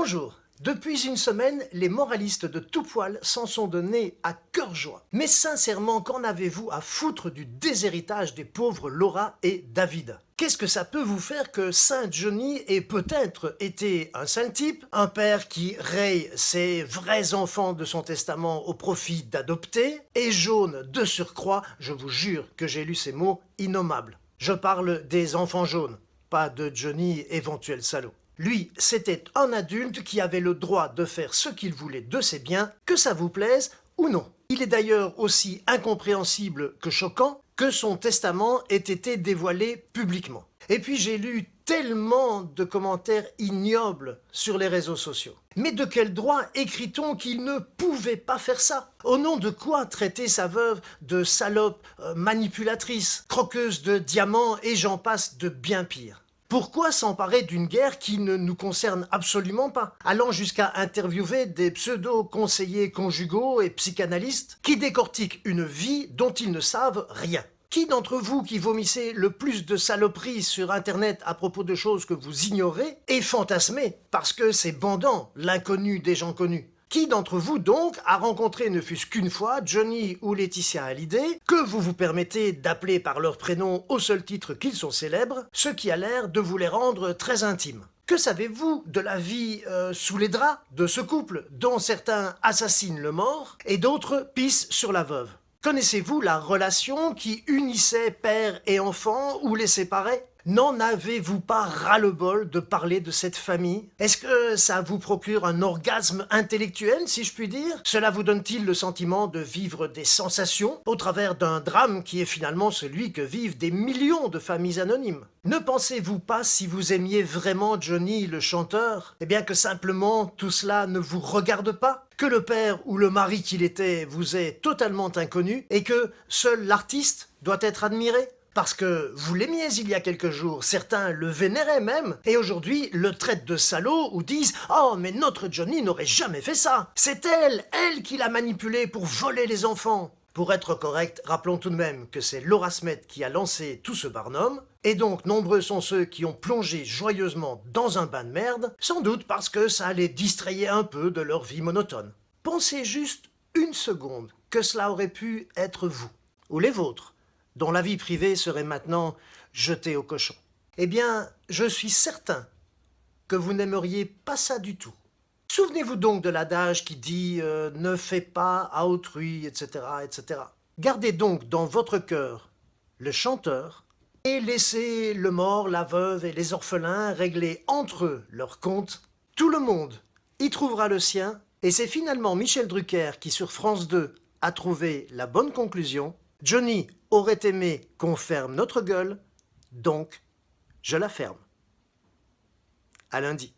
Bonjour. Depuis une semaine, les moralistes de tout poil s'en sont donnés à cœur joie. Mais sincèrement, qu'en avez-vous à foutre du déshéritage des pauvres Laura et David? Qu'est-ce que ça peut vous faire que Saint Johnny ait peut-être été un sale type, un père qui raye ses vrais enfants de son testament au profit d'adopter, et jaune de surcroît, je vous jure que j'ai lu ces mots innommables. Je parle des enfants jaunes, pas de Johnny éventuel salaud. Lui, c'était un adulte qui avait le droit de faire ce qu'il voulait de ses biens, que ça vous plaise ou non. Il est d'ailleurs aussi incompréhensible que choquant que son testament ait été dévoilé publiquement. Et puis j'ai lu tellement de commentaires ignobles sur les réseaux sociaux. Mais de quel droit écrit-on qu'il ne pouvait pas faire ça? Au nom de quoi traiter sa veuve de salope, manipulatrice, croqueuse de diamants et j'en passe de bien pire? Pourquoi s'emparer d'une guerre qui ne nous concerne absolument pas, allant jusqu'à interviewer des pseudo-conseillers conjugaux et psychanalystes qui décortiquent une vie dont ils ne savent rien? Qui d'entre vous qui vomissez le plus de saloperies sur Internet à propos de choses que vous ignorez est fantasmé parce que c'est bandant, l'inconnu des gens connus? Qui d'entre vous donc a rencontré ne fût-ce qu'une fois Johnny ou Laetitia Hallyday, que vous vous permettez d'appeler par leur prénom au seul titre qu'ils sont célèbres, ce qui a l'air de vous les rendre très intimes? Que savez-vous de la vie sous les draps de ce couple, dont certains assassinent le mort et d'autres pissent sur la veuve? Connaissez-vous la relation qui unissait père et enfant ou les séparait? N'en avez-vous pas ras-le-bol de parler de cette famille? Est-ce que ça vous procure un orgasme intellectuel, si je puis dire? Cela vous donne-t-il le sentiment de vivre des sensations au travers d'un drame qui est finalement celui que vivent des millions de familles anonymes? Ne pensez-vous pas, si vous aimiez vraiment Johnny le chanteur, eh bien que simplement tout cela ne vous regarde pas? Que le père ou le mari qu'il était vous est totalement inconnu et que seul l'artiste doit être admiré? Parce que vous l'aimiez il y a quelques jours, certains le vénéraient même, et aujourd'hui le traitent de salaud ou disent « Oh, mais notre Johnny n'aurait jamais fait ça! C'est elle qui l'a manipulé pour voler les enfants !» Pour être correct, rappelons tout de même que c'est Laura Smet qui a lancé tout ce barnum, et donc nombreux sont ceux qui ont plongé joyeusement dans un bain de merde, sans doute parce que ça les distrayait un peu de leur vie monotone. Pensez juste une seconde que cela aurait pu être vous, ou les vôtres, dont la vie privée serait maintenant jetée au cochon. Eh bien, je suis certain que vous n'aimeriez pas ça du tout. Souvenez-vous donc de l'adage qui dit ne fais pas à autrui, etc., etc. Gardez donc dans votre cœur le chanteur et laissez le mort, la veuve et les orphelins régler entre eux leurs comptes. Tout le monde y trouvera le sien, et c'est finalement Michel Drucker qui, sur France 2, a trouvé la bonne conclusion. Johnny aurait aimé qu'on ferme notre gueule, donc je la ferme. À lundi.